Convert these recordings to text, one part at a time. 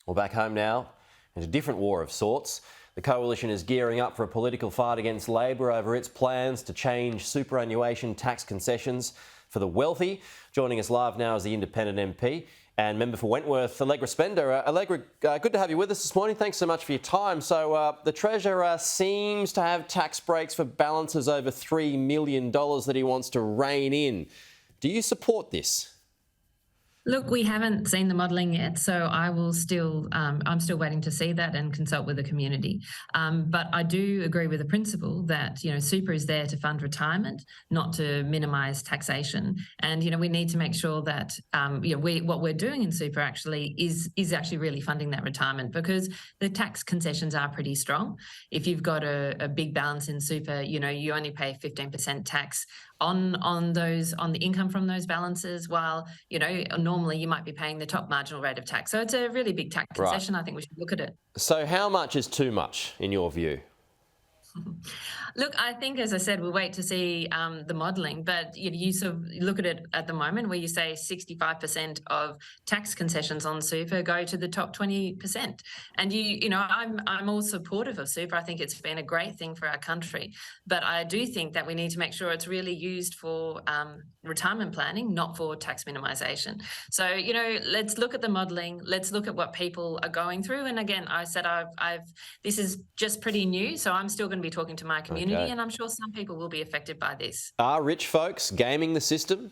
Well, back home now, and a different war of sorts. The Coalition is gearing up for a political fight against Labor over its plans to change superannuation tax concessions for the wealthy. Joining us live now is the Independent MP and member for Wentworth, Allegra Spender. Allegra, good to have you with us this morning. Thanks so much for your time. So the Treasurer seems to have tax breaks for balances over $3 million that he wants to rein in. Do you support this? Look, we haven't seen the modelling yet, so I will still, I'm still waiting to see that and consult with the community. But I do agree with the principle that, super is there to fund retirement, not to minimise taxation. And, we need to make sure that, what we're doing in super actually is actually really funding that retirement, because the tax concessions are pretty strong. If you've got a big balance in super, you only pay 15% tax on the income from those balances, while normally you might be paying the top marginal rate of tax. So it's a really big tax concession. Right. I think we should look at it. So how much is too much in your view? Look, I think, as I said, we'll wait to see the modelling, but you sort of look at it at the moment where you say 65% of tax concessions on super go to the top 20%. And I'm all supportive of super. I think it's been a great thing for our country, but I do think that we need to make sure it's really used for retirement planning, not for tax minimisation. So, let's look at the modelling. Let's look at what people are going through. And again, I said this is just pretty new, so I'm still going to be talking to my community, and I'm sure some people will be affected by this. Are rich folks gaming the system?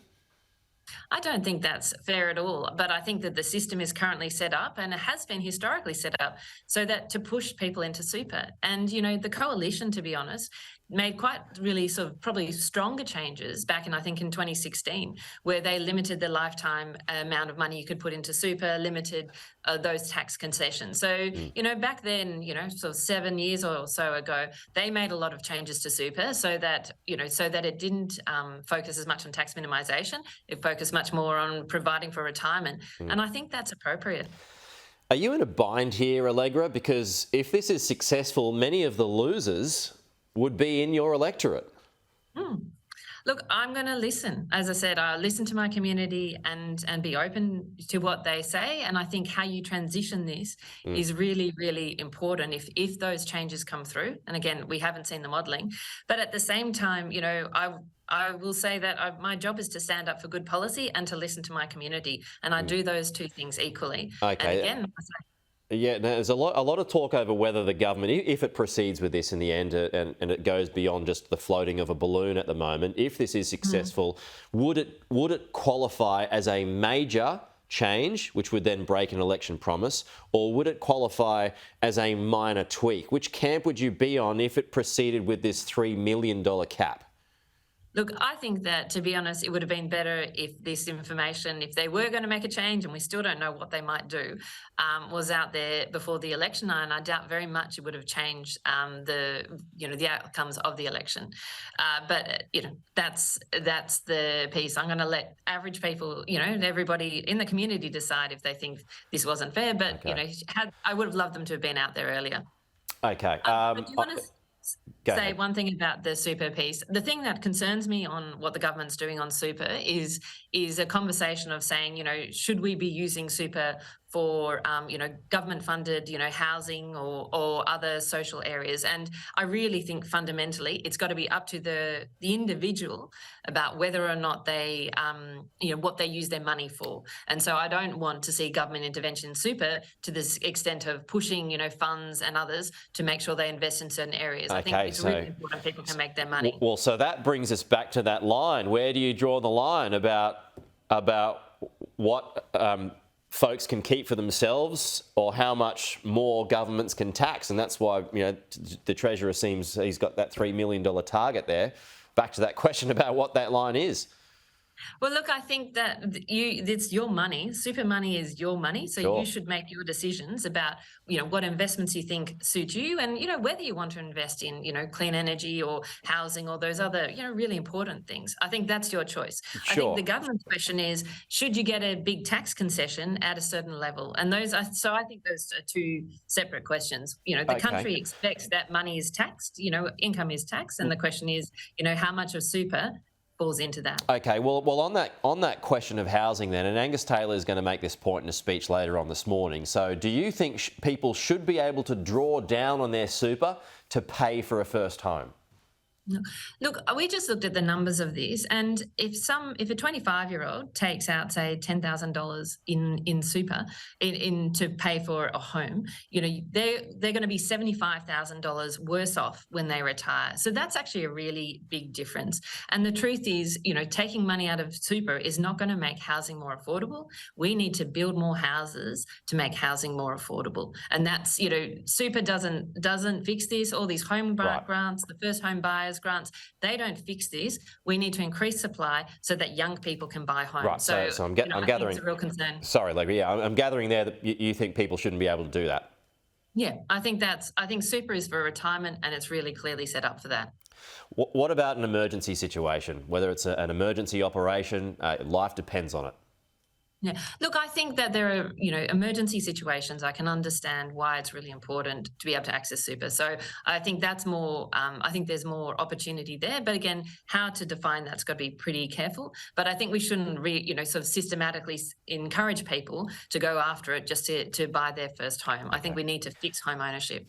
I don't think that's fair at all, but I think that the system is currently set up, and it has been historically set up, so that to push people into super. And, the Coalition, to be honest, made quite really sort of probably stronger changes back in, I think, in 2016, where they limited the lifetime amount of money you could put into super, limited those tax concessions. So, back then, sort of 7 years or so ago, they made a lot of changes to super so that it didn't focus as much on tax minimisation. It focused much more on providing for retirement. And I think that's appropriate. Are you in a bind here, Allegra? Because if this is successful, many of the losers would be in your electorate. Look, I'm going to listen. As I said, I'll listen to my community and be open to what they say. And I think how you transition this is really, really important if those changes come through. And again, we haven't seen the modelling. But at the same time, I will say that my job is to stand up for good policy and to listen to my community. And I do those two things equally. Okay. And again, yeah, there's a lot of talk over whether the government, if it proceeds with this in the end, and it goes beyond just the floating of a balloon at the moment, if this is successful, would it qualify as a major change, which would then break an election promise, or would it qualify as a minor tweak? Which camp would you be on if it proceeded with this $3 million cap? Look, I think that, to be honest, it would have been better if this information, if they were going to make a change, and we still don't know what they might do, was out there before the election. And I doubt very much it would have changed the outcomes of the election. But that's the piece. I'm going to let average people, everybody in the community decide if they think this wasn't fair. But I would have loved them to have been out there earlier. Okay. But do you want to say one thing about the super piece? The thing that concerns me on what the government's doing on super is a conversation of saying, should we be using super for, government-funded, housing or other social areas? And I really think fundamentally it's got to be up to the individual about whether or not they, what they use their money for. And so I don't want to see government intervention in super to this extent of pushing, funds and others to make sure they invest in certain areas. I think it's really important people can make their money. Well, so that brings us back to that line. Where do you draw the line about what folks can keep for themselves, or how much more governments can tax? And that's why the Treasurer seems he's got that $3 million target there. Back to that question about what that line is. Well, look, I think that it's your money. Super money is your money. So you should make your decisions about, what investments you think suit you, and, whether you want to invest in, clean energy or housing or those other, really important things. I think that's your choice. Sure. I think the government's question is, should you get a big tax concession at a certain level? And I think those are two separate questions. The country expects that money is taxed, income is taxed. And the question is, how much of super falls into that. Okay, well, on that question of housing then, and Angus Taylor is going to make this point in a speech later on this morning. So, do you think people should be able to draw down on their super to pay for a first home? Look, we just looked at the numbers of this, and if a 25-year-old takes out, say, $10,000 in super to pay for a home, they're going to be $75,000 worse off when they retire. So that's actually a really big difference. And the truth is, taking money out of super is not going to make housing more affordable. We need to build more houses to make housing more affordable, and that's super doesn't fix this. All these home grants, the first home buyers grants, they don't fix this. We need to increase supply so that young people can buy homes. Right. So I'm gathering it's a real concern. Sorry, Allegra. Yeah, I'm gathering there that you think people shouldn't be able to do that. Yeah, I think super is for retirement, and it's really clearly set up for that. What about an emergency situation? Whether it's an emergency operation, life depends on it. Yeah. Look, I think that there are, emergency situations. I can understand why it's really important to be able to access super. So I think that's more, I think there's more opportunity there. But again, how to define that's got to be pretty careful. But I think we shouldn't sort of systematically encourage people to go after it just to buy their first home. I think we need to fix home ownership.